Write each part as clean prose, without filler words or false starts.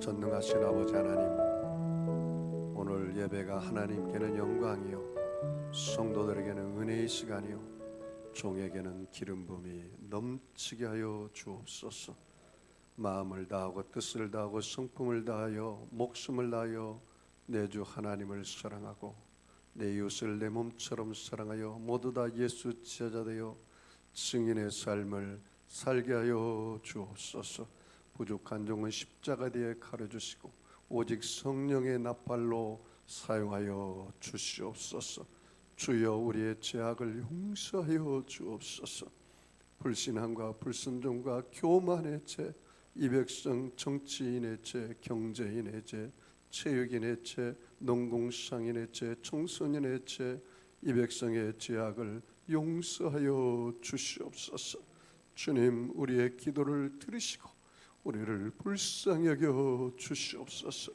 전능하신 아버지 하나님, 오늘 예배가 하나님께는 영광이요 성도들에게는 은혜의 시간이요 종에게는 기름 부음이 넘치게 하여 주옵소서. 마음을 다하고 뜻을 다하고 성품을 다하여 목숨을 다하여 내 주 하나님을 사랑하고 내 이웃을 내 몸처럼 사랑하여 모두 다 예수 제자되어 증인의 삶을 살게 하여 주옵소서. 부족한 종은 십자가 뒤에 가려주시고 오직 성령의 나팔로 사용하여 주시옵소서. 주여 우리의 죄악을 용서하여 주옵소서. 불신함과 불순종과 교만의 죄, 이 백성 정치인의 죄, 경제인의 죄, 체육인의 죄, 농공상인의 죄, 청소년의 죄, 이 백성의 죄악을 용서하여 주시옵소서. 주님, 우리의 기도를 들으시고 우리를 불쌍히 여겨 주시옵소서.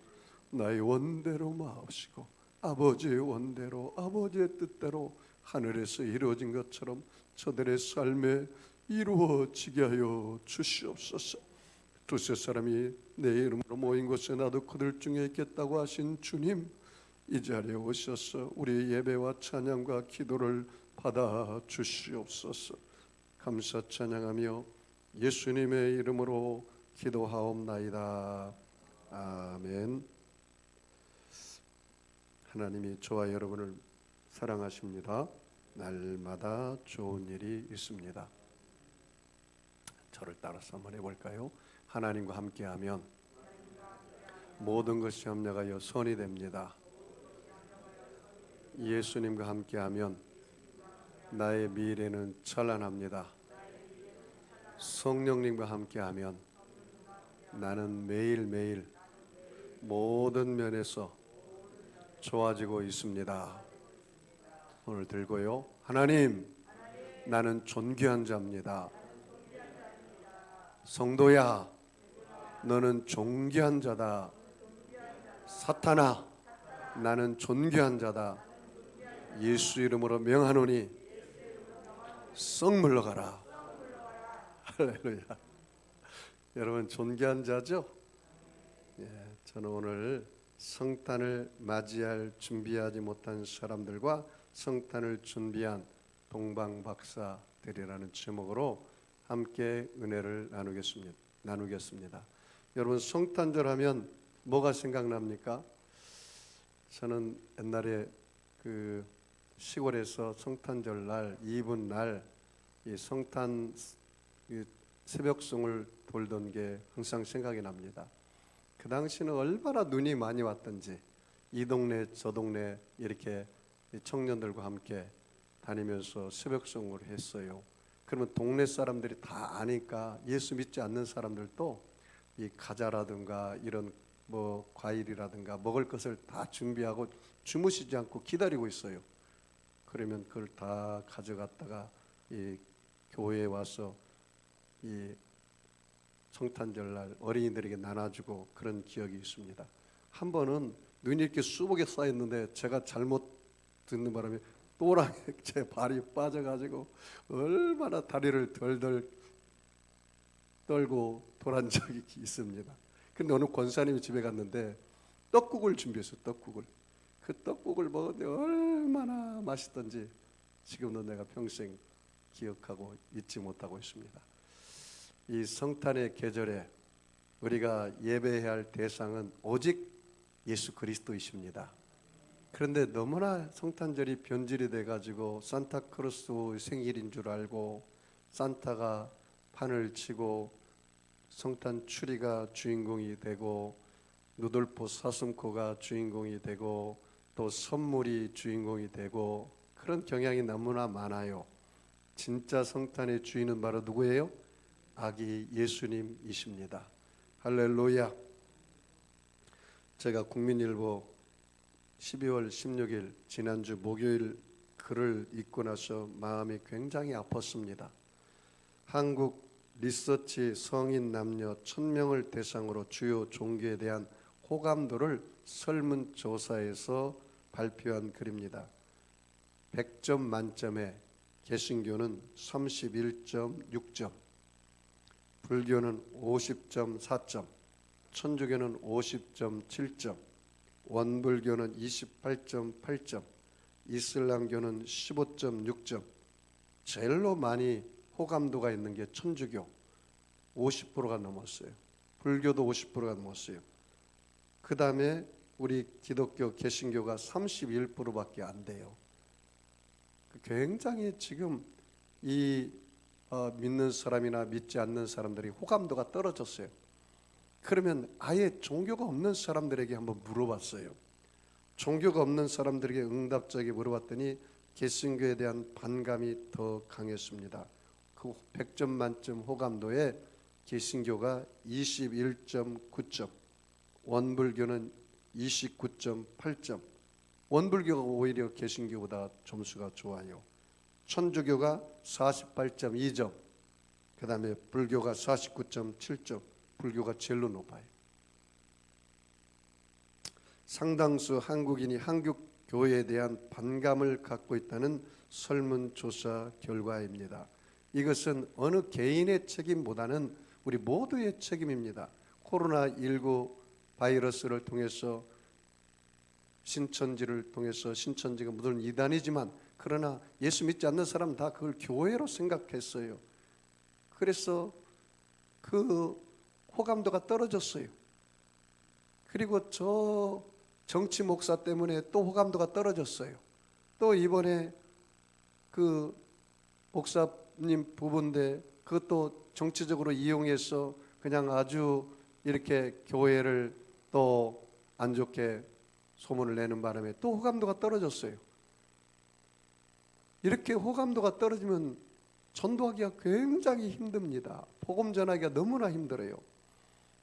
나의 원대로 마옵시고 아버지의 원대로 아버지의 뜻대로 하늘에서 이루어진 것처럼 저들의 삶에 이루어지게 하여 주시옵소서. 두세 사람이 내 이름으로 모인 곳에 나도 그들 중에 있겠다고 하신 주님, 이 자리에 오셔서 우리의 예배와 찬양과 기도를 받아 주시옵소서. 감사 찬양하며 예수님의 이름으로 기도하옵나이다. 아멘. 하나님이 저와 여러분을 사랑하십니다. 날마다 좋은 일이 있습니다. 저를 따라서 한번 해볼까요? 하나님과 함께하면 모든 것이 합력하여 선이 됩니다. 예수님과 함께하면 나의 미래는 찬란합니다. 성령님과 함께하면 나는 매일매일 모든 면에서 좋아지고 있습니다. 손을 들고요. 하나님, 나는 존귀한 자입니다. 성도야, 너는 존귀한 자다. 사탄아, 나는 존귀한 자다. 예수 이름으로 명하노니 썩 물러가라. 할렐루야. 여러분, 존귀한 자죠? 저는 오늘 성탄을 맞이할 준비하지 못한 사람들과 성탄을 준비한 동방박사들이라는 제목으로 함께 은혜를 나누겠습니다. 여러분, 성탄절 하면 뭐가 생각납니까? 저는 옛날에 그 시골에서 성탄절 날, 이분 날 이 성탄 새벽송을 돌던 게 항상 생각이 납니다. 그 당시는 얼마나 눈이 많이 왔던지 이 동네 저 동네 이렇게 청년들과 함께 다니면서 새벽송을 했어요. 그러면 동네 사람들이 다 아니까 예수 믿지 않는 사람들도 이 과자라든가 이런 뭐 과일이라든가 먹을 것을 다 준비하고 주무시지 않고 기다리고 있어요. 그러면 그걸 다 가져갔다가 이 교회에 와서 이 성탄절날 어린이들에게 나눠주고 그런 기억이 있습니다. 한 번은 눈이 이렇게 수북에 쌓였는데 제가 잘못 듣는 바람에 또랑에 제 발이 빠져가지고 얼마나 다리를 덜덜 떨고 돌아온 적이 있습니다. 근데 어느 권사님이 집에 갔는데 떡국을 준비했어요. 떡국을. 그 떡국을 먹었는데 얼마나 맛있던지 지금도 내가 평생 기억하고 잊지 못하고 있습니다. 이 성탄의 계절에 우리가 예배해야 할 대상은 오직 예수 그리스도이십니다. 그런데 너무나 성탄절이 변질이 돼가지고 산타크로스 생일인 줄 알고 산타가 판을 치고 성탄 추리가 주인공이 되고 누돌포 사슴코가 주인공이 되고 또 선물이 주인공이 되고 그런 경향이 너무나 많아요. 진짜 성탄의 주인은 바로 누구예요? 아기 예수님이십니다. 할렐루야. 제가 국민일보 12월 16일 지난주 목요일 글을 읽고 나서 마음이 굉장히 아팠습니다. 한국 리서치 성인 남녀 1000명을 대상으로 주요 종교에 대한 호감도를 설문조사에서 발표한 글입니다. 100점 만점에 개신교는 31.6점, 불교는 50.4점, 천주교는 50.7점, 원불교는 28.8점, 이슬람교는 15.6점. 제일로 많이 호감도가 있는 게 천주교 50%가 넘었어요. 불교도 50%가 넘었어요. 그 다음에 우리 기독교 개신교가 31%밖에 안 돼요. 굉장히 지금 이 믿는 사람이나 믿지 않는 사람들이 호감도가 떨어졌어요. 그러면 아예 종교가 없는 사람들에게 한번 물어봤어요. 종교가 없는 사람들에게 응답자에게 물어봤더니 개신교에 대한 반감이 더 강했습니다. 그 100점 만점 호감도에 개신교가 21.9점, 원불교는 29.8점. 원불교가 오히려 개신교보다 점수가 좋아요. 천주교가 48.2점, 그 다음에 불교가 49.7점. 불교가 제일로 높아요. 상당수 한국인이 한국 교회에 대한 반감을 갖고 있다는 설문조사 결과입니다. 이것은 어느 개인의 책임보다는 우리 모두의 책임입니다. 코로나19 바이러스를 통해서 신천지를 통해서, 신천지가 물론 이단이지만 그러나 예수 믿지 않는 사람은 다 그걸 교회로 생각했어요. 그래서 그 호감도가 떨어졌어요. 그리고 저 정치 목사 때문에 또 호감도가 떨어졌어요. 또 이번에 그 목사님 부부인데 그것도 정치적으로 이용해서 그냥 아주 이렇게 교회를 또 안 좋게 소문을 내는 바람에 또 호감도가 떨어졌어요. 이렇게 호감도가 떨어지면 전도하기가 굉장히 힘듭니다. 복음 전하기가 너무나 힘들어요.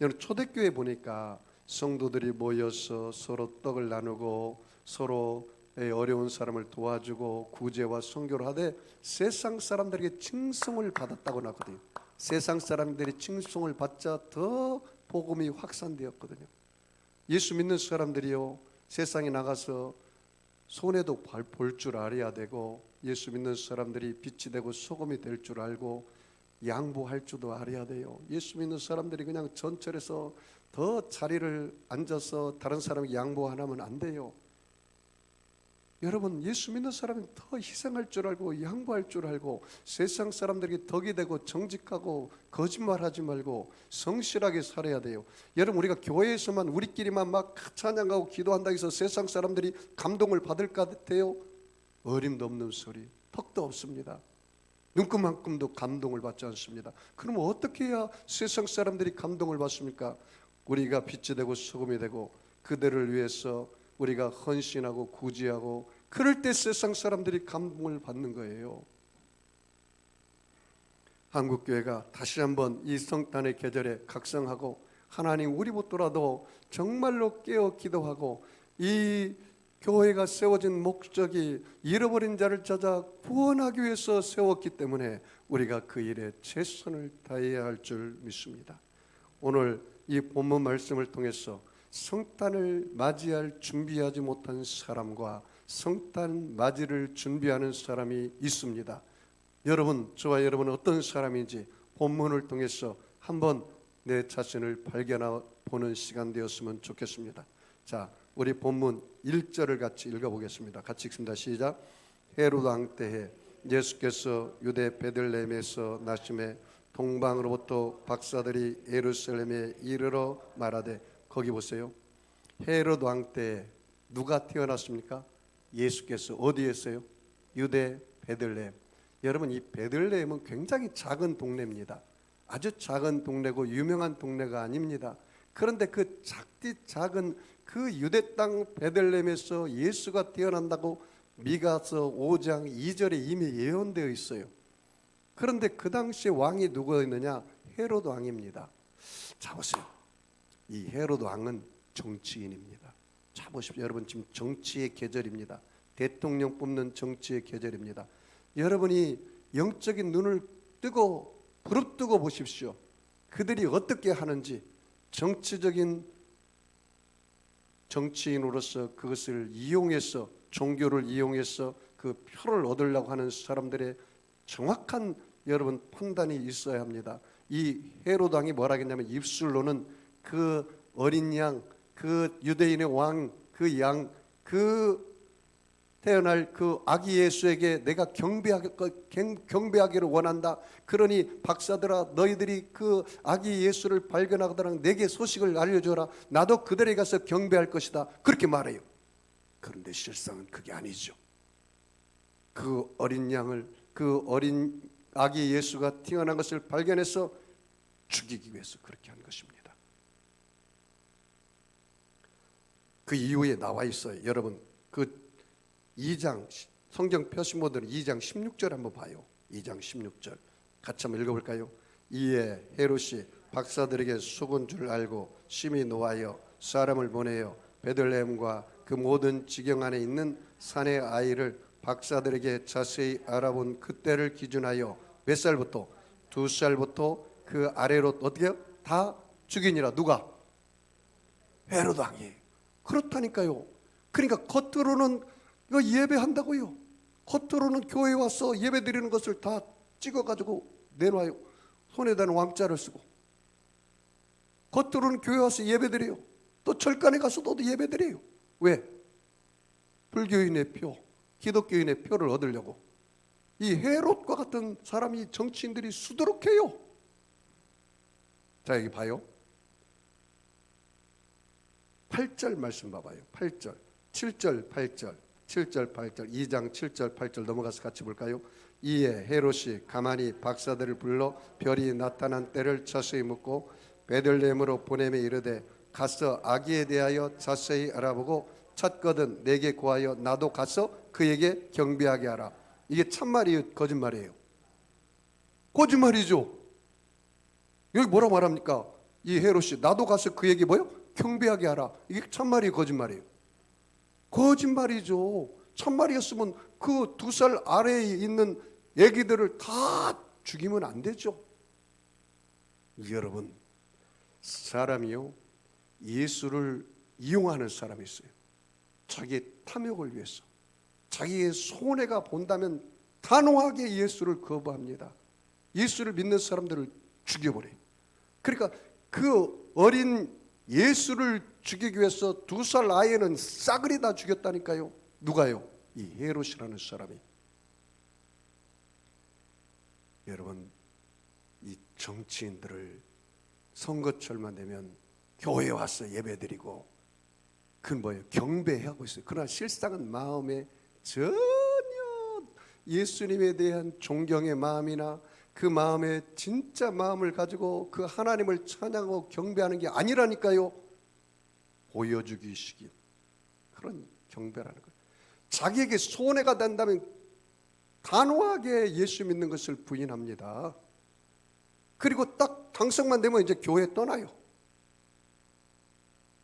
여러분 초대교회 보니까 성도들이 모여서 서로 떡을 나누고 서로 어려운 사람을 도와주고 구제와 선교를 하되 세상 사람들에게 칭송을 받았다고 나거든요. 세상 사람들이 칭송을 받자 더 복음이 확산되었거든요. 예수 믿는 사람들이요 세상에 나가서 손에도 볼 줄 알아야 되고 예수 믿는 사람들이 빛이 되고 소금이 될 줄 알고 양보할 줄도 알아야 돼요. 예수 믿는 사람들이 그냥 전철에서 더 자리를 앉아서 다른 사람에게 양보 안 하면 안 돼요. 여러분 예수 믿는 사람은 더 희생할 줄 알고 양보할 줄 알고 세상 사람들에게 덕이 되고 정직하고 거짓말하지 말고 성실하게 살아야 돼요. 여러분 우리가 교회에서만 우리끼리만 막 찬양하고 기도한다고 해서 세상 사람들이 감동을 받을 것 같아요? 어림도 없는 소리, 턱도 없습니다. 눈금만큼도 감동을 받지 않습니다. 그럼 어떻게 해야 세상 사람들이 감동을 받습니까? 우리가 빛이 되고 소금이 되고 그들을 위해서 우리가 헌신하고 구제하고 그럴 때 세상 사람들이 감동을 받는 거예요. 한국교회가 다시 한번 이 성탄의 계절에 각성하고 하나님 우리부터라도 정말로 깨어 기도하고 이 교회가 세워진 목적이 잃어버린 자를 찾아 구원하기 위해서 세웠기 때문에 우리가 그 일에 최선을 다해야 할 줄 믿습니다. 오늘 이 본문 말씀을 통해서 성탄을 맞이할 준비하지 못한 사람과 성탄 맞이를 준비하는 사람이 있습니다. 여러분, 저와 여러분은 어떤 사람인지 본문을 통해서 한번 내 자신을 발견해 보는 시간 되었으면 좋겠습니다. 자, 우리 본문 1절을 같이 읽어보겠습니다. 같이 읽습니다. 시작. 헤롯 왕 때에 예수께서 유대 베들레헴에서 나심에 동방으로부터 박사들이 예루살렘에 이르러 말하되, 거기 보세요. 헤롯 왕 때에 누가 태어났습니까? 예수께서 어디에서요? 유대 베들레헴. 여러분 이 베들레헴은 굉장히 작은 동네입니다. 아주 작은 동네고 유명한 동네가 아닙니다. 그런데 그 작은 그 유대 땅 베들레헴에서 예수가 태어난다고 미가서 5장 2절에 이미 예언되어 있어요. 그런데 그 당시에 왕이 누구였느냐? 헤롯 왕입니다. 자 보세요. 이 헤롯 왕은 정치인입니다. 자 보십시오. 여러분 지금 정치의 계절입니다. 대통령 뽑는 정치의 계절입니다. 여러분이 영적인 눈을 뜨고 부릅뜨고 보십시오. 그들이 어떻게 하는지. 정치적인 정치인으로서 그것을 이용해서 종교를 이용해서 그 표를 얻으려고 하는 사람들의 정확한 여러분 판단이 있어야 합니다. 이 헤롯 왕이 뭐라 했냐면 입술로는 그 어린 양, 그 유대인의 왕, 그 양, 그 태어날 그 아기 예수에게 내가 경배하기를 원한다. 그러니 박사들아, 너희들이 그 아기 예수를 발견하거나 내게 소식을 알려줘라. 나도 그들에게 가서 경배할 것이다. 그렇게 말해요. 그런데 실상은 그게 아니죠. 그 어린 양을, 그 어린 아기 예수가 태어난 것을 발견해서 죽이기 위해서 그렇게 한 것입니다. 그 이후에 나와 있어요. 여러분, 그 2장 성경 표시모드는 2장 16절 한번 봐요. 2장 16절 같이 한번 읽어볼까요? 이에 헤롯이 박사들에게 속은 줄 알고 심히 노하여 사람을 보내어 베들레헴과 그 모든 지경 안에 있는 산의 아이를 박사들에게 자세히 알아본 그때를 기준하여 몇 살부터? 2살부터 그 아래로 어떻게 해요? 다 죽이니라. 누가? 헤롯 왕이. 그렇다니까요. 그러니까 겉으로는 이거 예배한다고요. 겉으로는 교회에 와서 예배 드리는 것을 다 찍어가지고 내놔요. 손에다는 왕자를 쓰고. 겉으로는 교회 와서 예배 드려요. 또 절간에 가서도 예배 드려요. 왜? 불교인의 표, 기독교인의 표를 얻으려고. 이 헤롯과 같은 사람이, 정치인들이 수두룩해요. 자, 여기 봐요. 8절 말씀 봐봐요. 8절, 7절, 8절, 7절, 8절, 2장 7절, 8절 넘어가서 같이 볼까요? 이에 헤롯이 가만히 박사들을 불러 별이 나타난 때를 자세히 묻고 베들레헴으로 보내매 이르되 가서 아기에 대하여 자세히 알아보고 찾거든 내게 고하여 나도 가서 그에게 경배하게 하라. 이게 참말이에요, 거짓말이에요? 거짓말이죠. 여기 뭐라 말합니까? 이 헤롯이 나도 가서 그에게 뭐요? 경배하게 하라. 이게 참말이에요, 거짓말이에요? 거짓말이죠. 참말이었으면 그 2살 아래에 있는 애기들을 다 죽이면 안 되죠. 여러분, 사람이요, 예수를 이용하는 사람이 있어요. 자기의 탐욕을 위해서, 자기의 손해가 본다면 단호하게 예수를 거부합니다. 예수를 믿는 사람들을 죽여버려요. 그러니까 그 어린 예수를 죽이기 위해서 2살 아이는 싸그리 다 죽였다니까요. 누가요? 이 헤롯이라는 사람이. 여러분, 이 정치인들을 선거철만 되면 교회에 와서 예배드리고 그건 뭐예요? 경배하고 있어요. 그러나 실상은 마음에 전혀 예수님에 대한 존경의 마음이나 그 마음에 진짜 마음을 가지고 그 하나님을 찬양하고 경배하는 게 아니라니까요. 보여주기식인 그런 경배라는 거예요. 자기에게 손해가 된다면 단호하게 예수 믿는 것을 부인합니다. 그리고 딱 당선만 되면 이제 교회 떠나요.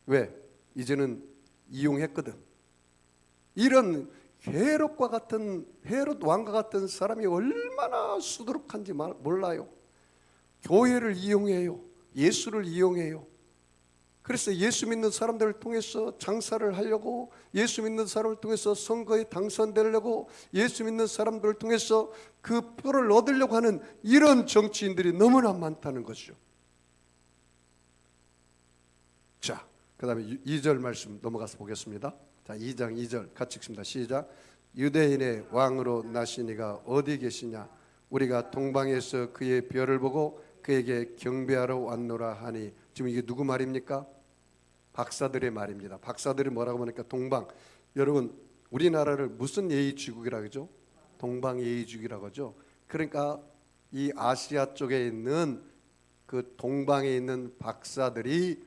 왜? 이제는 이용했거든. 이런 헤롯과 같은, 헤롯 왕과 같은 사람이 얼마나 수두룩한지 몰라요. 교회를 이용해요. 예수를 이용해요. 그래서 예수 믿는 사람들을 통해서 장사를 하려고, 예수 믿는 사람을 통해서 선거에 당선되려고, 예수 믿는 사람들을 통해서 그 표를 얻으려고 하는 이런 정치인들이 너무나 많다는 것이죠. 자, 그 다음에 2절 말씀 넘어가서 보겠습니다. 자, 2장 2절 같이 읽습니다. 시작. 유대인의 왕으로 나신 이가 어디 계시냐? 우리가 동방에서 그의 별을 보고 그에게 경배하러 왔노라 하니. 지금 이게 누구 말입니까? 박사들의 말입니다. 박사들이 뭐라고 하니까 동방. 여러분, 우리나라를 무슨 예의주국이라고 하죠? 동방 예의주국이라고 하죠. 그러니까 이 아시아 쪽에 있는 그 동방에 있는 박사들이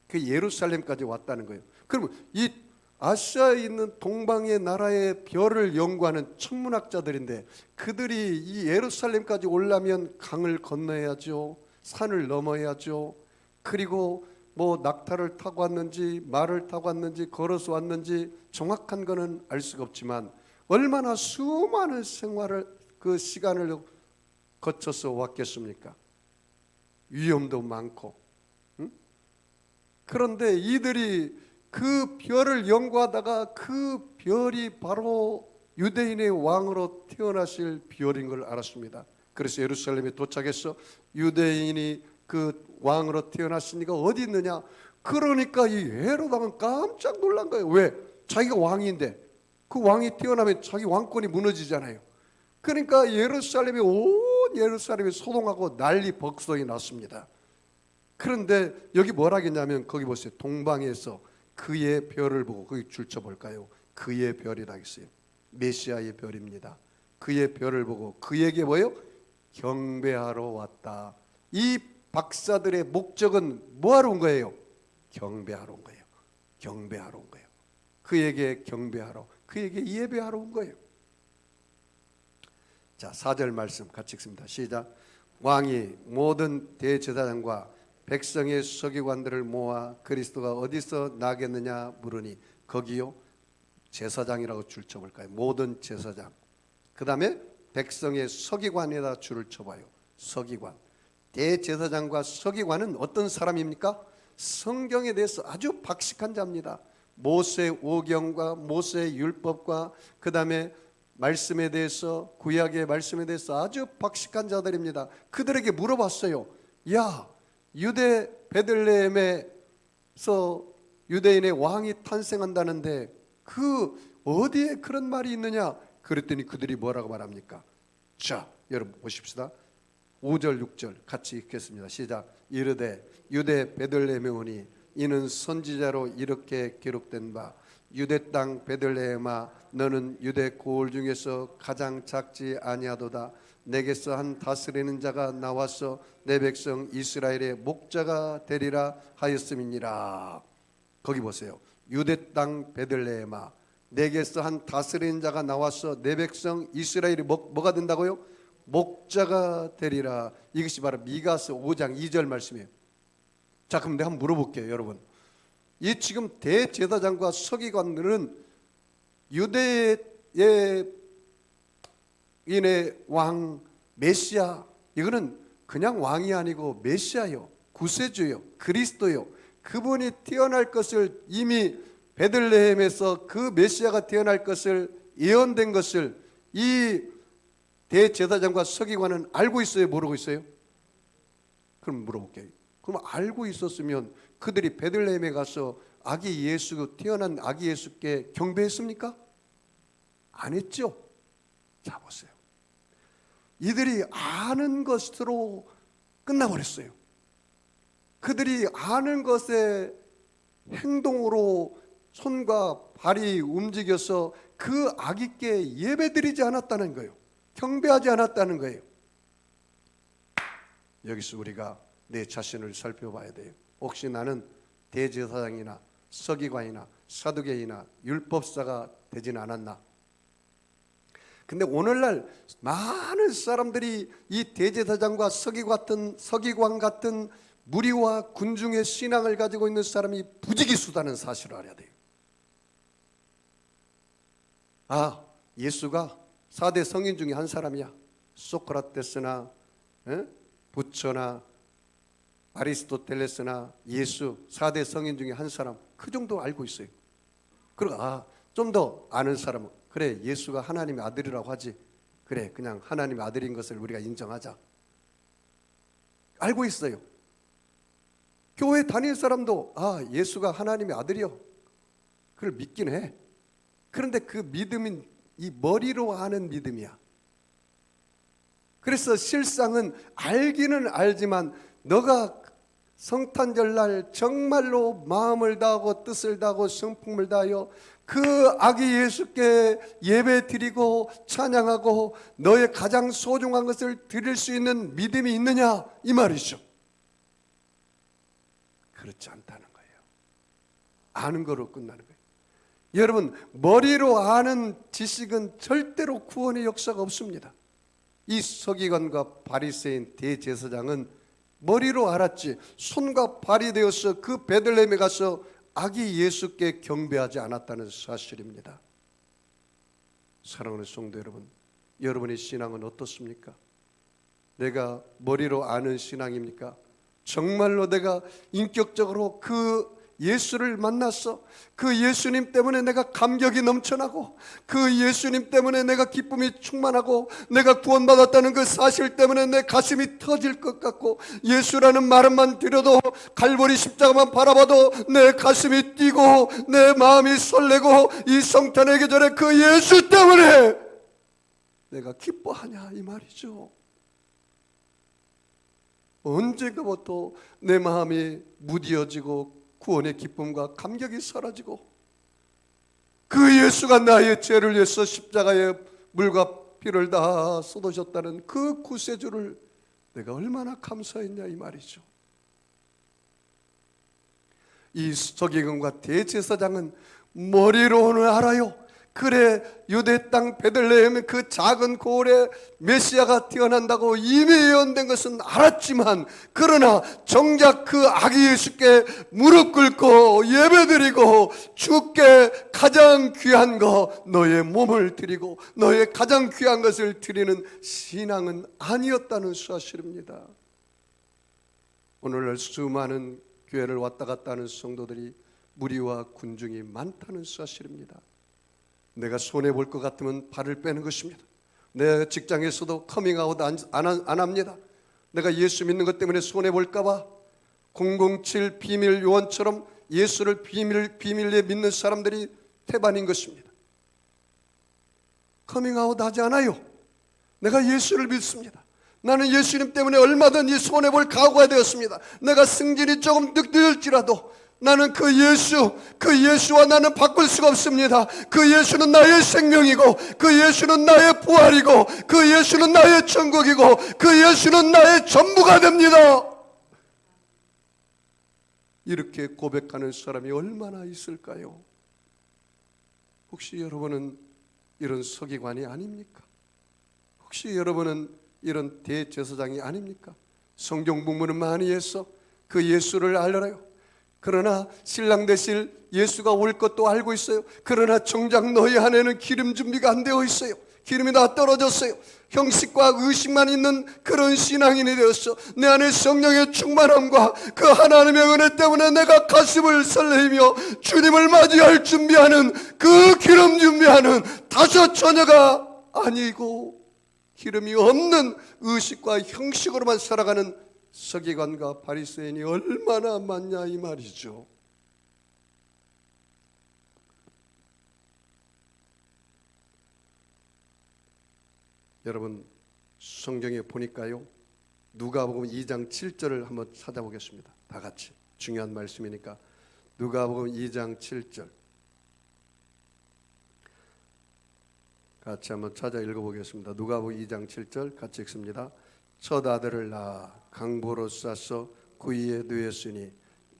그 예루살렘까지 왔다는 거예요. 그러면 이 아시아에 있는 동방의 나라의 별을 연구하는 천문학자들인데 그들이 이 예루살렘까지 오려면 강을 건너야죠. 산을 넘어야죠. 그리고 뭐 낙타를 타고 왔는지 말을 타고 왔는지 걸어서 왔는지 정확한 거는 알 수가 없지만 얼마나 수많은 생활을 그 시간을 거쳐서 왔겠습니까? 위험도 많고. 그런데 이들이 그 별을 연구하다가 그 별이 바로 유대인의 왕으로 태어나실 별인 걸 알았습니다. 그래서 예루살렘에 도착해서 유대인이 그 왕으로 태어났으니까 어디 있느냐. 그러니까 이 헤롯 왕은 깜짝 놀란 거예요. 왜? 자기가 왕인데 그 왕이 태어나면 자기 왕권이 무너지잖아요. 그러니까 예루살렘이 온 예루살렘이 소동하고 난리 법석이 났습니다. 그런데 여기 뭐라 했냐면 거기 보세요. 동방에서 그의 별을 보고 거기 줄쳐 볼까요? 그의 별이라 했어요. 메시아의 별입니다. 그의 별을 보고 그에게 뭐예요? 경배하러 왔다. 이 박사들의 목적은 뭐하러 온 거예요? 경배하러 온 거예요. 경배하러 온 거예요. 그에게 경배하러, 그에게 예배하러 온 거예요. 자, 4절 말씀 같이 읽습니다. 시작. 왕이 모든 대제사장과 백성의 서기관들을 모아 그리스도가 어디서 나겠느냐 물으니 거기요. 제사장이라고 줄 쳐볼까요? 모든 제사장. 그 다음에 백성의 서기관에다 줄을 쳐봐요. 서기관. 대제사장과 서기관은 어떤 사람입니까? 성경에 대해서 아주 박식한 자입니다. 모세 오경과 모세 율법과 그 다음에 말씀에 대해서, 구약의 말씀에 대해서 아주 박식한 자들입니다. 그들에게 물어봤어요. 야, 유대 베들레헴에서 유대인의 왕이 탄생한다는데 그 어디에 그런 말이 있느냐? 그랬더니 그들이 뭐라고 말합니까? 자, 여러분 보십시다. 5절 6절 같이 읽겠습니다. 시작. 이르되 유대 베들레헴에 오니 이는 선지자로 이렇게 기록된 바 유대 땅 베들레헴아 너는 유대 고을 중에서 가장 작지 아니하도다. 내게서 한 다스리는 자가 나와서 내 백성 이스라엘의 목자가 되리라 하였음이니라. 거기 보세요. 유대 땅 베들레헴아 내게서 한 다스리는 자가 나와서 내 백성 이스라엘이 뭐가 된다고요? 목자가 되리라. 이것이 바로 미가서 5장 2절 말씀이에요. 자, 그럼 내가 한번 물어볼게요, 여러분. 이 지금 대제사장과 서기관들은 유대의 인의 왕 메시아, 이거는 그냥 왕이 아니고 메시아요, 구세주요, 그리스도요. 그분이 태어날 것을 이미 베들레헴에서 그 메시아가 태어날 것을 예언된 것을 이 대제사장과 서기관은 알고 있어요, 모르고 있어요? 그럼 물어볼게요. 그럼 알고 있었으면 그들이 베들레헴에 가서 아기 예수, 태어난 아기 예수께 경배했습니까? 안 했죠. 자, 보세요. 이들이 아는 것으로 끝나버렸어요. 그들이 아는 것에 행동으로 손과 발이 움직여서 그 아기께 예배드리지 않았다는 거예요. 경배하지 않았다는 거예요. 여기서 우리가 내 자신을 살펴봐야 돼요. 혹시 나는 대제사장이나 서기관이나 사두개인이나 율법사가 되지는 않았나? 근데 오늘날 많은 사람들이 이 대제사장과 서기관 같은 무리와 군중의 신앙을 가지고 있는 사람이 부지기수다는 사실을 알아야 돼요. 아, 예수가 4대 성인 중에 한 사람이야. 소크라테스나 부처나 아리스토텔레스나 예수 4대 성인 중에 한 사람, 그 정도 알고 있어요. 그리고 좀 더 아는 사람은 그래, 예수가 하나님의 아들이라고 하지. 그래, 그냥 하나님의 아들인 것을 우리가 인정하자. 알고 있어요. 교회 다니는 사람도 예수가 하나님의 아들이요, 그걸 믿긴 해. 그런데 그 믿음은 이 머리로 아는 믿음이야. 그래서 실상은 알기는 알지만 너가 성탄절날 정말로 마음을 다하고 뜻을 다하고 성품을 다하여 그 아기 예수께 예배 드리고 찬양하고 너의 가장 소중한 것을 드릴 수 있는 믿음이 있느냐, 이 말이죠. 그렇지 않다는 거예요. 아는 거로 끝나는 거예요. 여러분, 머리로 아는 지식은 절대로 구원의 역사가 없습니다. 이 서기관과 바리새인 대제사장은 머리로 알았지 손과 발이 되어서 그 베들레헴에 가서 아기 예수께 경배하지 않았다는 사실입니다. 사랑하는 성도 여러분, 여러분의 신앙은 어떻습니까? 내가 머리로 아는 신앙입니까? 정말로 내가 인격적으로 그 예수를 만났어. 그 예수님 때문에 내가 감격이 넘쳐나고, 그 예수님 때문에 내가 기쁨이 충만하고, 내가 구원받았다는 그 사실 때문에 내 가슴이 터질 것 같고, 예수라는 말만 들어도, 갈보리 십자가만 바라봐도 내 가슴이 뛰고 내 마음이 설레고, 이 성탄의 계절에 그 예수 때문에 내가 기뻐하냐 이 말이죠. 언젠가부터 내 마음이 무디어지고 구원의 기쁨과 감격이 사라지고, 그 예수가 나의 죄를 위해서 십자가에 물과 피를 다 쏟으셨다는 그 구세주를 내가 얼마나 감사했냐 이 말이죠. 이 서기관과 대제사장은 머리로는 알아요. 그래, 유대 땅 베들레헴 그 작은 고을에 메시아가 태어난다고 이미 예언된 것은 알았지만, 그러나 정작 그 아기 예수께 무릎 꿇고 예배드리고, 주께 가장 귀한 거 너의 몸을 드리고 너의 가장 귀한 것을 드리는 신앙은 아니었다는 사실입니다. 오늘날 수많은 교회를 왔다 갔다 하는 성도들이 무리와 군중이 많다는 사실입니다. 내가 손해볼 것 같으면 발을 빼는 것입니다. 내 직장에서도 커밍아웃 안 합니다. 내가 예수 믿는 것 때문에 손해볼까 봐 007 비밀 요원처럼 예수를 비밀리에 믿는 사람들이 태반인 것입니다. 커밍아웃 하지 않아요. 내가 예수를 믿습니다. 나는 예수님 때문에 얼마든지 손해볼 각오가 되었습니다. 내가 승진이 조금 늦을지라도 나는 그 예수와 나는 바꿀 수가 없습니다. 그 예수는 나의 생명이고, 그 예수는 나의 부활이고, 그 예수는 나의 천국이고, 그 예수는 나의 전부가 됩니다. 이렇게 고백하는 사람이 얼마나 있을까요? 혹시 여러분은 이런 서기관이 아닙니까? 혹시 여러분은 이런 대제사장이 아닙니까? 성경 공부는 많이 해서 그 예수를 알아요. 그러나 신랑 되실 예수가 올 것도 알고 있어요. 그러나 정작 너희 안에는 기름 준비가 안 되어 있어요. 기름이 다 떨어졌어요. 형식과 의식만 있는 그런 신앙인이 되었어. 내 안에 성령의 충만함과 그 하나님의 은혜 때문에 내가 가슴을 설레이며 주님을 맞이할 준비하는, 그 기름 준비하는 다섯 처녀가 아니고, 기름이 없는 의식과 형식으로만 살아가는 서기관과 바리새인이 얼마나 많냐 이 말이죠. 여러분, 성경에 보니까요, 누가복음 2장 7절을 한번 찾아보겠습니다. 다 같이 중요한 말씀이니까. 누가복음 2장 7절 같이 한번 찾아 읽어보겠습니다. 누가복음 2장 7절 같이 읽습니다. 첫 아들을 낳아 강보로 싸서 구이에 누였으니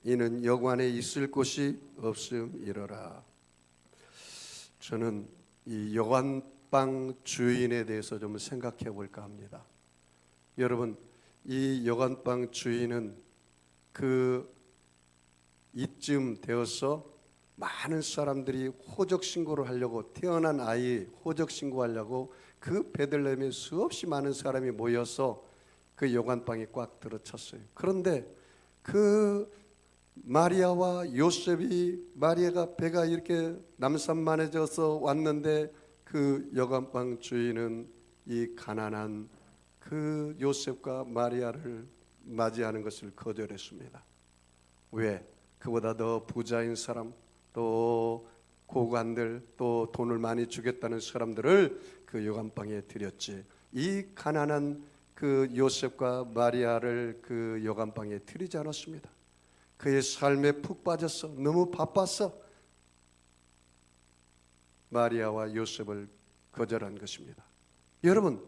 이는 여관에 있을 곳이 없음이러라. 저는 이 여관방 주인에 대해서 좀 생각해 볼까 합니다. 여러분, 이 여관방 주인은 그 이쯤 되어서 많은 사람들이 호적 신고를 하려고, 태어난 아이 호적 신고하려고 그 베들레헴에 수없이 많은 사람이 모여서 그 여관방에 꽉 들어찼어요. 그런데 그 마리아와 요셉이, 마리아가 배가 이렇게 남산만해져서 왔는데 그 여관방 주인은 이 가난한 그 요셉과 마리아를 맞이하는 것을 거절했습니다. 왜? 그보다 더 부자인 사람, 또 고관들, 또 돈을 많이 주겠다는 사람들을 그 여관방에 들였지, 이 가난한 그 요셉과 마리아를 그 여관방에 들이지 않았습니다. 그의 삶에 푹 빠졌어. 너무 바빴어. 마리아와 요셉을 거절한 것입니다. 여러분,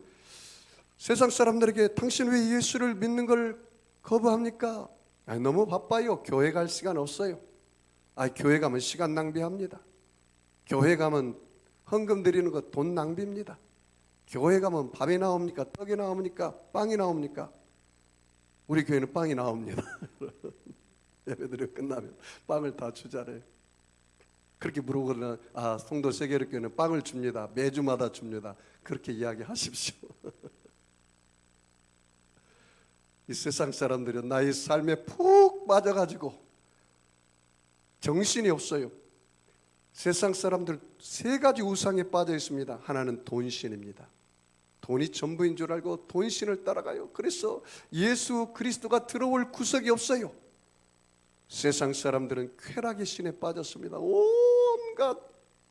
세상 사람들에게 당신 왜 예수를 믿는 걸 거부합니까? 너무 바빠요. 교회 갈 시간 없어요. 교회 가면 시간 낭비합니다. 교회 가면 헌금 드리는 거 돈 낭비입니다. 교회 가면 밥이 나옵니까? 떡이 나옵니까? 빵이 나옵니까? 우리 교회는 빵이 나옵니다. 예배드리고 끝나면 빵을 다 주잖아요. 그렇게 물어보거나, 송도 세계력교회는 빵을 줍니다. 매주마다 줍니다. 그렇게 이야기하십시오. 이 세상 사람들은 나의 삶에 푹 빠져가지고 정신이 없어요. 세상 사람들 세 가지 우상에 빠져 있습니다. 하나는 돈신입니다. 돈이 전부인 줄 알고 돈신을 따라가요. 그래서 예수 그리스도가 들어올 구석이 없어요. 세상 사람들은 쾌락의 신에 빠졌습니다. 온갖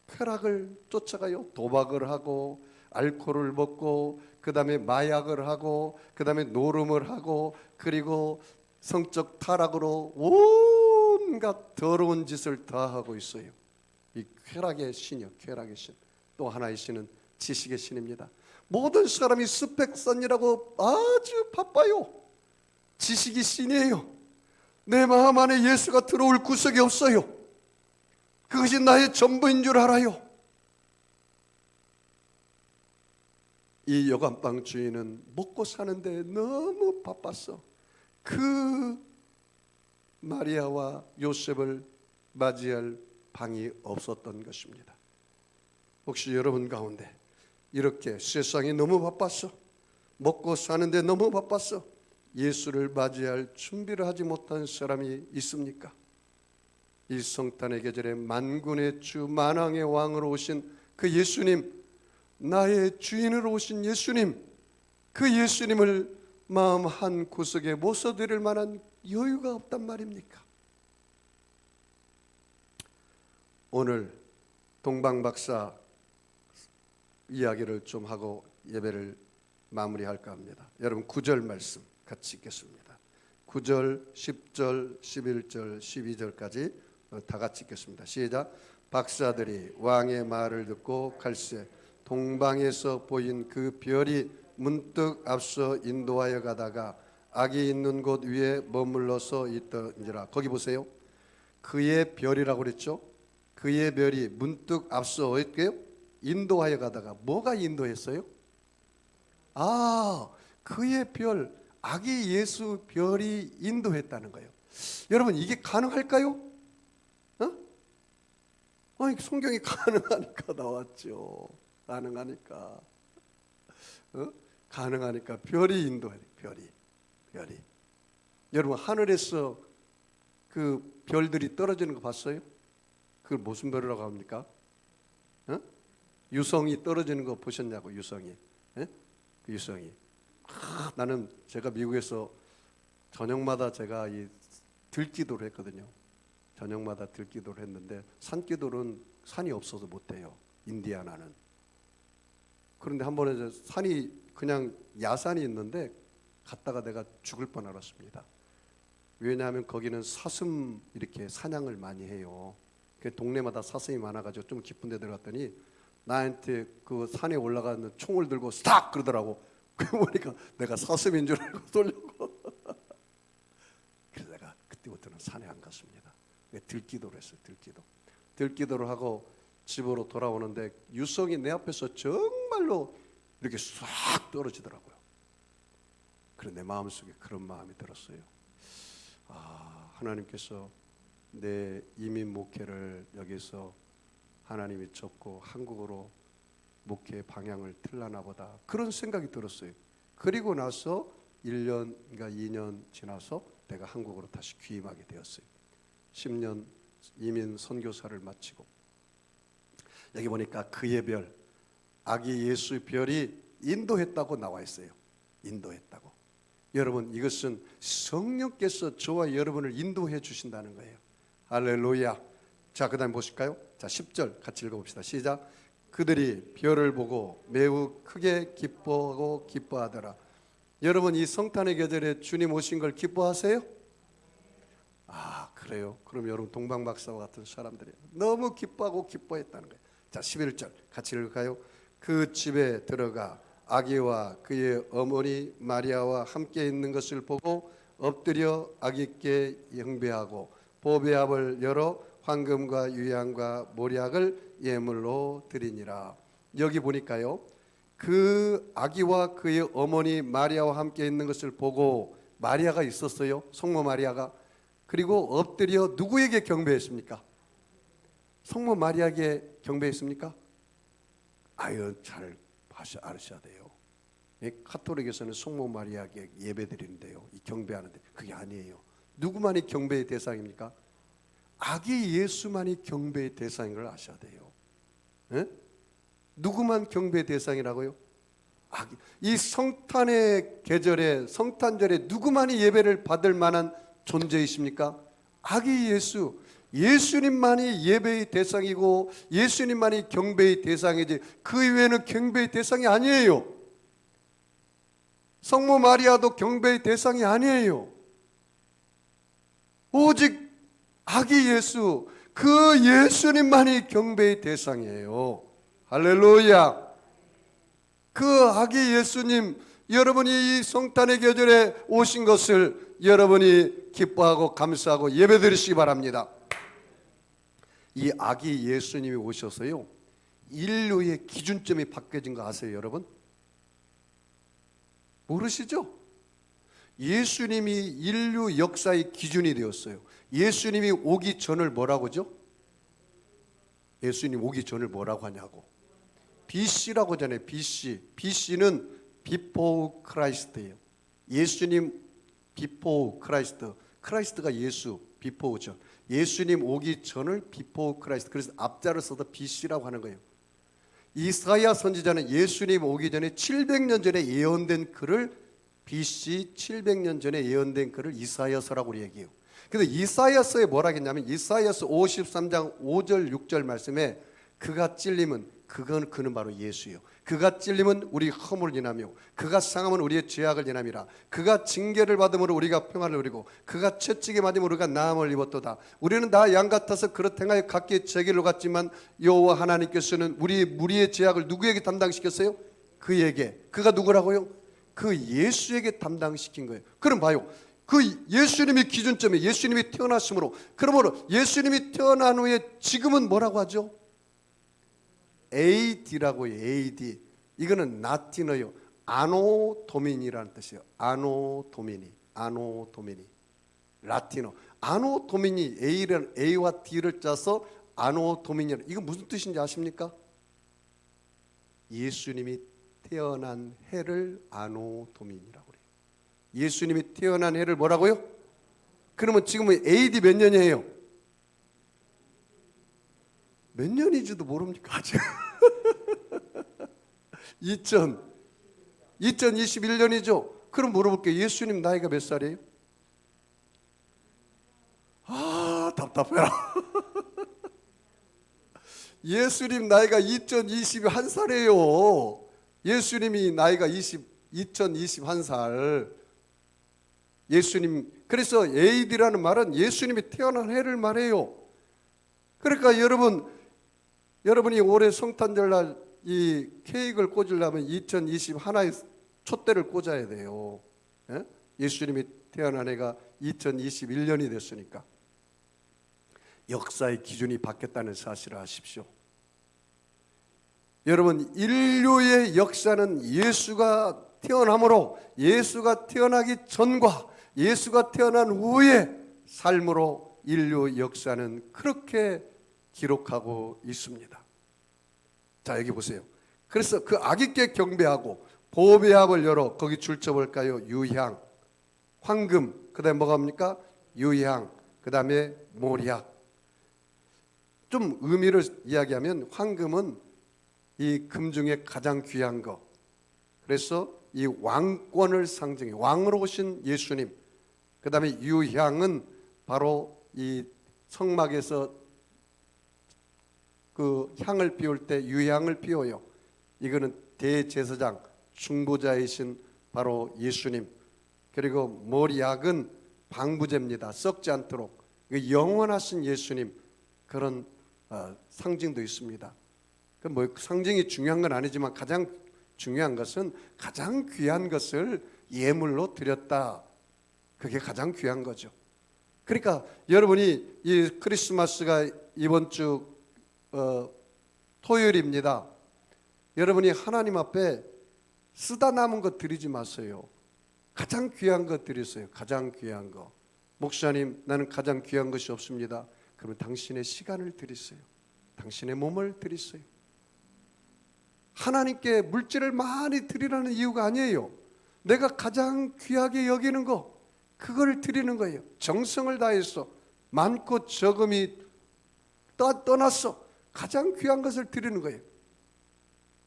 쾌락을 쫓아가요. 도박을 하고 알코올을 먹고 그 다음에 마약을 하고 그 다음에 노름을 하고 그리고 성적 타락으로 온갖 더러운 짓을 다 하고 있어요. 이 쾌락의 신이요, 쾌락의 신. 또 하나의 신은 지식의 신입니다. 모든 사람이 스펙선이라고 아주 바빠요. 지식이 신이에요. 내 마음 안에 예수가 들어올 구석이 없어요. 그것이 나의 전부인 줄 알아요. 이 여관방 주인은 먹고 사는데 너무 바빴어. 그 마리아와 요셉을 맞이할 방이 없었던 것입니다. 혹시 여러분 가운데 이렇게 세상이 너무 바빴어, 먹고 사는데 너무 바빴어, 예수를 맞이할 준비를 하지 못한 사람이 있습니까? 이 성탄의 계절에 만군의 주 만왕의 왕으로 오신 그 예수님, 나의 주인으로 오신 예수님, 그 예수님을 마음 한 구석에 모셔드릴 만한 여유가 없단 말입니까? 오늘 동방박사 이야기를 좀 하고 예배를 마무리할까 합니다. 여러분 9절 말씀 같이 읽겠습니다. 9절, 10절, 11절, 12절까지 다 같이 읽겠습니다. 시작. 박사들이 왕의 말을 듣고 갈새 동방에서 보인 그 별이 문득 앞서 인도하여 가다가 악이 있는 곳 위에 머물러서 있더니라. 거기 보세요. 그의 별이라고 그랬죠. 그의 별이 문득 앞서 어디게요? 인도하여 가다가. 뭐가 인도했어요? 그의 별, 아기 예수 별이 인도했다는 거예요. 여러분 이게 가능할까요? 아니 성경이 가능하니까 나왔죠. 가능하니까. 가능하니까 별이 인도해. 별이. 여러분 하늘에서 그 별들이 떨어지는 거 봤어요? 그걸 무슨 별이라고 합니까? 유성이 떨어지는 거 보셨냐고. 유성이. 그 유성이. 나는 제가 미국에서 저녁마다 제가 이 들기도를 했거든요. 저녁마다 들기도를 했는데 산기도는 산이 없어서 못해요. 인디아나는. 그런데 한 번에 산이 그냥 야산이 있는데 갔다가 내가 죽을 뻔 알았습니다. 왜냐하면 거기는 사슴 이렇게 사냥을 많이 해요. 그 동네마다 사슴이 많아가지고 좀 깊은 데 들어갔더니 나한테 그 산에 올라가는 총을 들고 스탁 그러더라고. 그러니까 내가 사슴인 줄 알고 쏠려고. 그래서 내가 그때부터는 산에 안 갔습니다. 들기도를 했어요. 들기도를 하고 집으로 돌아오는데 유성이 내 앞에서 정말로 이렇게 싹 떨어지더라고요. 그래서 내 마음속에 그런 마음이 들었어요. 하나님께서 내 이민 목회를 여기서 하나님이 줬고 한국으로 목회 방향을 틀라나 보다, 그런 생각이 들었어요. 그리고 나서 1년인가 2년 지나서 내가 한국으로 다시 귀임하게 되었어요. 10년 이민 선교사를 마치고 여기 보니까 그의 별, 아기 예수 별이 인도했다고 나와 있어요. 인도했다고. 여러분 이것은 성령께서 저와 여러분을 인도해 주신다는 거예요. 할렐루야. 자, 그 다음에 보실까요? 자, 10절 같이 읽어봅시다. 시작. 그들이 별을 보고 매우 크게 기뻐하고 기뻐하더라. 여러분 이 성탄의 계절에 주님 오신 걸 기뻐하세요? 그래요? 그럼 여러분 동방박사와 같은 사람들이 너무 기뻐하고 기뻐했다는 거예요. 자, 11절 같이 읽을까요? 그 집에 들어가 아기와 그의 어머니 마리아와 함께 있는 것을 보고 엎드려 아기께 영배하고 보배압을 열어 황금과 유향과 모략을 예물로 드리니라. 여기 보니까요, 그 아기와 그의 어머니 마리아와 함께 있는 것을 보고, 마리아가 있었어요. 성모 마리아가. 그리고 엎드려 누구에게 경배했습니까? 성모 마리아에게 경배했습니까? 잘 아셔야 돼요. 카톨릭에서는 성모 마리아에게 예배드리는데요, 이 경배하는데 그게 아니에요. 누구만이 경배의 대상입니까? 아기 예수만이 경배의 대상인 걸 아셔야 돼요. 예? 누구만 경배의 대상이라고요? 이 성탄의 계절에, 성탄절에 누구만이 예배를 받을 만한 존재이십니까? 아기 예수, 예수님만이 예배의 대상이고 예수님만이 경배의 대상이지 그 이외에는 경배의 대상이 아니에요. 성모 마리아도 경배의 대상이 아니에요. 오직 아기 예수, 그 예수님만이 경배의 대상이에요. 할렐루야. 그 아기 예수님, 여러분이 이 성탄의 계절에 오신 것을 여러분이 기뻐하고 감사하고 예배드리시기 바랍니다. 이 아기 예수님이 오셔서요, 인류의 기준점이 바뀌어진 거 아세요, 여러분? 모르시죠? 예수님이 인류 역사의 기준이 되었어요. 예수님이 오기 전을 뭐라고 하죠? 예수님 오기 전을 뭐라고 하냐고. BC라고 하잖아요. BC. BC는 Before Christ예요. 예수님 Before Christ. 크라이스트가 예수, Before죠. 예수님 오기 전을 Before Christ. 그래서 앞자를 써서 BC라고 하는 거예요. 이사야 선지자는 예수님 오기 전에 700년 전에 예언된 글을 BC 700년 전에 예언된 글을 이사야서라고 우리 얘기해요. 근데 이사야서에 뭐라 했냐면 이사야서 53장 5절 6절 말씀에 그가 찔림은 그는 바로 예수예요. 그가 찔림은 우리 허물을 인하며 그가 상함은 우리의 죄악을 인함이라. 그가 징계를 받음으로 우리가 평안을 누리고 그가 채찍에 맞음으로 우리가 나음을 입었도다. 우리는 다 양 같아서 그릇 행하여 각기 제 길로 갔지만 여호와 하나님께서는 우리 무리의 죄악을 누구에게 담당시켰어요? 그에게. 그가 누구라고요? 그 예수에게 담당시킨 거예요. 그럼 봐요. 그 예수님이 기준점에 예수님이 태어나심으로, 그러므로 예수님이 태어난 후에 지금은 뭐라고 하죠? AD라고 해요. AD. 이거는 라틴어요. 아노 도미니라는 뜻이에요. 아노 도미니. 아노 도미니. 라틴어. 아노 도미니. A와 D를 짜서 아노 도미니. 이거 무슨 뜻인지 아십니까? 예수님이 태어난 해를 아노 도미니라고 그래요. 예수님이 태어난 해를 뭐라고요? 그러면 지금은 AD 몇 년이에요? 몇 년인지도 모릅니까? 아직 2021년이죠. 그럼 물어볼게요. 예수님 나이가 몇 살이에요? 답답해라. 예수님 나이가 2021살이에요. 예수님이 나이가 2021살. 예수님, 그래서 AD라는 말은 예수님이 태어난 해를 말해요. 그러니까 여러분이 올해 성탄절날 이 케이크를 꽂으려면 2021의 촛대를 꽂아야 돼요. 예? 예수님이 태어난 해가 2021년이 됐으니까. 역사의 기준이 바뀌었다는 사실을 아십시오. 여러분, 인류의 역사는 예수가 태어남으로, 예수가 태어나기 전과 예수가 태어난 후의 삶으로 인류 역사는 그렇게 기록하고 있습니다. 자, 여기 보세요. 그래서 그 아기께 경배하고 보배합을 열어 거기 줄쳐볼까요? 유향, 황금, 그 다음에 뭐가 합니까? 유향, 그 다음에 모략. 좀 의미를 이야기하면 황금은 이 금 중에 가장 귀한 거. 그래서 이 왕권을 상징해, 왕으로 오신 예수님. 그 다음에 유향은 바로 이 성막에서 그 향을 피울 때 유향을 피워요. 이거는 대제사장 중보자이신 바로 예수님. 그리고 모략은 방부제입니다. 썩지 않도록 영원하신 예수님, 그런 상징도 있습니다. 뭐 상징이 중요한 건 아니지만 가장 중요한 것은 가장 귀한 것을 예물로 드렸다. 그게 가장 귀한 거죠. 그러니까 여러분이 이 크리스마스가 이번 주 토요일입니다. 여러분이 하나님 앞에 쓰다 남은 거 드리지 마세요. 가장 귀한 거 드리세요. 가장 귀한 거. 목사님, 나는 가장 귀한 것이 없습니다. 그러면 당신의 시간을 드리세요. 당신의 몸을 드리세요. 하나님께 물질을 많이 드리라는 이유가 아니에요. 내가 가장 귀하게 여기는 거, 그걸 드리는 거예요. 정성을 다해서 많고 적음이 떠났어. 가장 귀한 것을 드리는 거예요.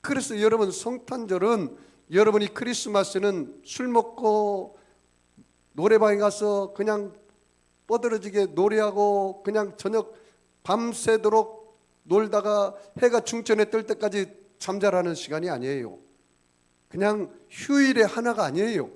그래서 여러분, 성탄절은, 여러분이 크리스마스는 술 먹고 노래방에 가서 그냥 뻗어지게 노래하고 그냥 저녁 밤새도록 놀다가 해가 중천에 뜰 때까지 잠자라는 시간이 아니에요. 그냥 휴일의 하나가 아니에요.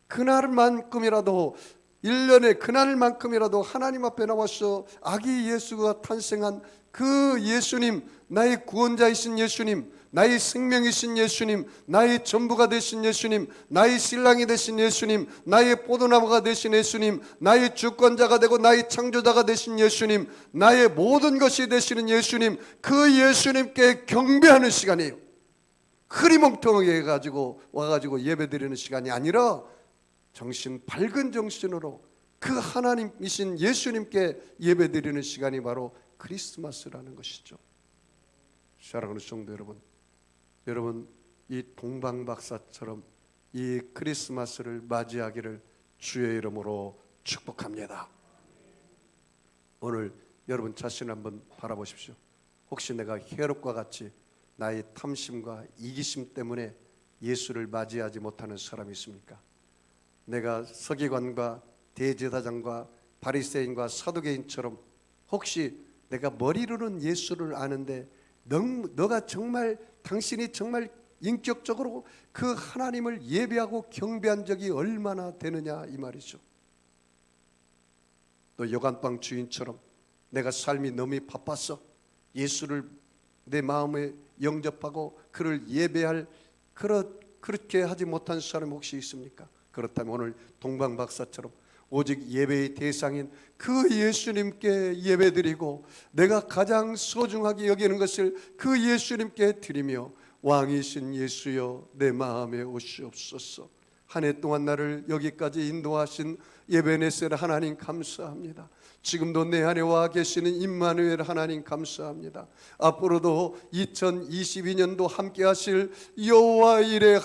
그날만큼이라도, 1년에 그날만큼이라도 하나님 앞에 나와서 아기 예수가 탄생한 그 예수님, 나의 구원자이신 예수님, 나의 생명이신 예수님, 나의 전부가 되신 예수님, 나의 신랑이 되신 예수님, 나의 포도나무가 되신 예수님, 나의 주권자가 되고 나의 창조자가 되신 예수님, 나의 모든 것이 되시는 예수님, 그 예수님께 경배하는 시간이에요. 흐리멍텅하게 와가지고 예배드리는 시간이 아니라 정신 밝은 정신으로 그 하나님이신 예수님께 예배드리는 시간이 바로 크리스마스라는 것이죠. 사랑하는 성도 여러분, 이 동방박사처럼 이 크리스마스를 맞이하기를 주의 이름으로 축복합니다. 오늘 여러분 자신을 한번 바라보십시오. 혹시 내가 헤롯과 같이 나의 탐심과 이기심 때문에 예수를 맞이하지 못하는 사람이 있습니까? 내가 서기관과 대제사장과 바리새인과 사두개인처럼 혹시 내가 머리로는 예수를 아는데 너가 정말, 당신이 정말 인격적으로 그 하나님을 예배하고 경배한 적이 얼마나 되느냐 이 말이죠. 또 여간빵 주인처럼 내가 삶이 너무 바빴어, 예수를 내 마음에 영접하고 그를 예배할 그렇게 하지 못한 사람 혹시 있습니까? 그렇다면 오늘 동방박사처럼 오직 예배의 대상인 그 예수님께 예배드리고 내가 가장 소중하게 여기는 것을 그 예수님께 드리며, 왕이신 예수여 내 마음에 오시옵소서. 한 해 동안 나를 여기까지 인도하신 예베네셀 하나님 감사합니다. 지금도 내 안에 와 계시는 임마누엘 하나님 감사합니다. 앞으로도 2022년도 함께 하실 여호와 일의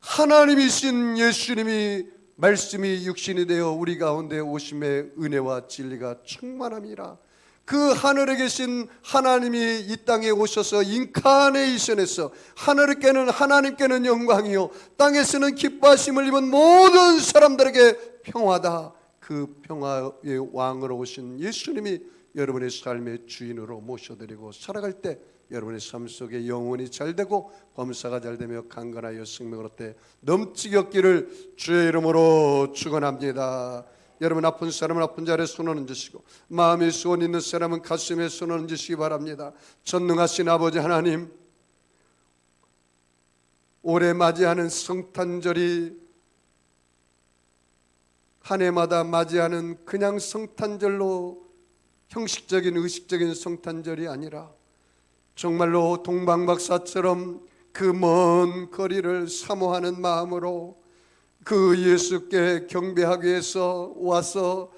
하나님이신 예수님이 말씀이 육신이 되어 우리 가운데 오심의 은혜와 진리가 충만함이라. 그 하늘에 계신 하나님이 이 땅에 오셔서 인카네이션에서 하나님께는 영광이요 땅에서는 기뻐하심을 입은 모든 사람들에게 평화다. 그 평화의 왕으로 오신 예수님이 여러분의 삶의 주인으로 모셔드리고 살아갈 때 여러분의 삶 속에 영혼이 잘되고 범사가 잘되며 강건하여 생명을 얻되 넘치게 얻기를 주의 이름으로 축원합니다. 여러분, 아픈 사람은 아픈 자리에 손을 얹으시고 마음에 소원 있는 사람은 가슴에 손을 얹으시기 바랍니다. 전능하신 아버지 하나님, 올해 맞이하는 성탄절이 한 해마다 맞이하는 그냥 성탄절로 형식적인 의식적인 성탄절이 아니라 정말로 동방박사처럼 그 먼 거리를 사모하는 마음으로 그 예수께 경배하기 위해서 와서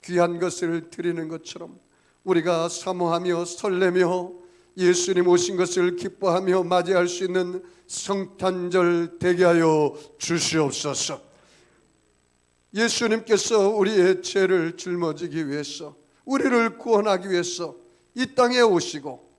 귀한 것을 드리는 것처럼 우리가 사모하며 설레며 예수님 오신 것을 기뻐하며 맞이할 수 있는 성탄절 되게 하여 주시옵소서. 예수님께서 우리의 죄를 짊어지기 위해서, 우리를 구원하기 위해서 이 땅에 오시고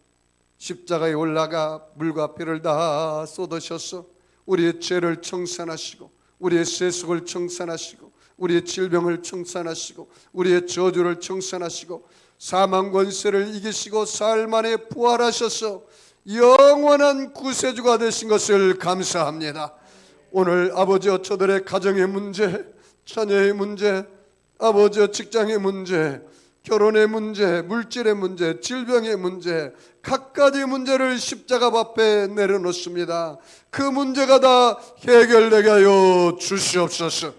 십자가에 올라가 물과 피를 다 쏟으셔서 우리의 죄를 청산하시고 우리의 세속을 청산하시고 우리의 질병을 청산하시고 우리의 저주를 청산하시고 사망 권세를 이기시고 사흘 만에 부활하셔서 영원한 구세주가 되신 것을 감사합니다. 오늘 아버지와 저들의 가정의 문제, 자녀의 문제, 아버지와 직장의 문제, 결혼의 문제, 물질의 문제, 질병의 문제, 각가지 문제를 십자가 앞에 내려놓습니다. 그 문제가 다 해결되게 하여 주시옵소서.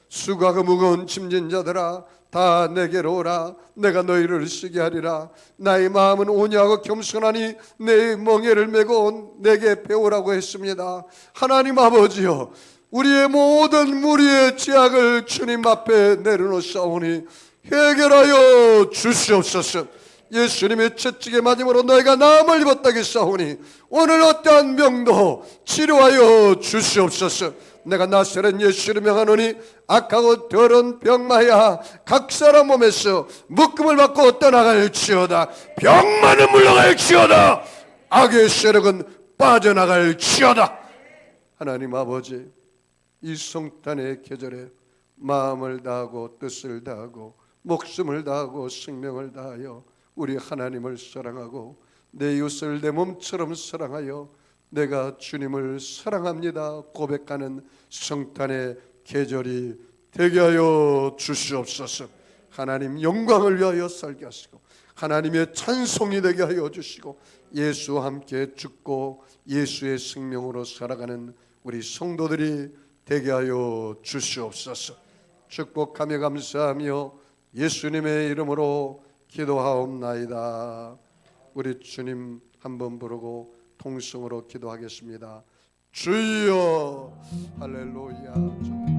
수고하고 무거운 짐진 자들아 다 내게로 오라. 내가 너희를 쉬게 하리라. 나의 마음은 온유하고 겸손하니 내 멍에를 메고 내게 배우라고 했습니다. 하나님 아버지여, 우리의 모든 무리의 죄악을 주님 앞에 내려놓사오니 해결하여 주시옵소서. 예수님의 채찍에 맞음으로 너희가 나음을 입었다기 싸우니 오늘 어떠한 병도 치료하여 주시옵소서. 내가 나사렛 예수를 명하노니 악하고 더러운 병마야 각 사람 몸에서 묶음을 받고 떠나갈지어다. 병마는 물러갈지어다. 악의 세력은 빠져나갈지어다. 하나님 아버지, 이 성탄의 계절에 마음을 다하고 뜻을 다하고 목숨을 다하고 생명을 다하여 우리 하나님을 사랑하고 내 이웃을 내 몸처럼 사랑하여 내가 주님을 사랑합니다 고백하는 성탄의 계절이 되게 하여 주시옵소서. 하나님 영광을 위하여 살게 하시고 하나님의 찬송이 되게 하여 주시고 예수와 함께 죽고 예수의 생명으로 살아가는 우리 성도들이 되게 하여 주시옵소서. 축복하며 감사하며 예수님의 이름으로 기도하옵나이다. 우리 주님 한번 부르고 통성으로 기도하겠습니다. 주여. 할렐루야.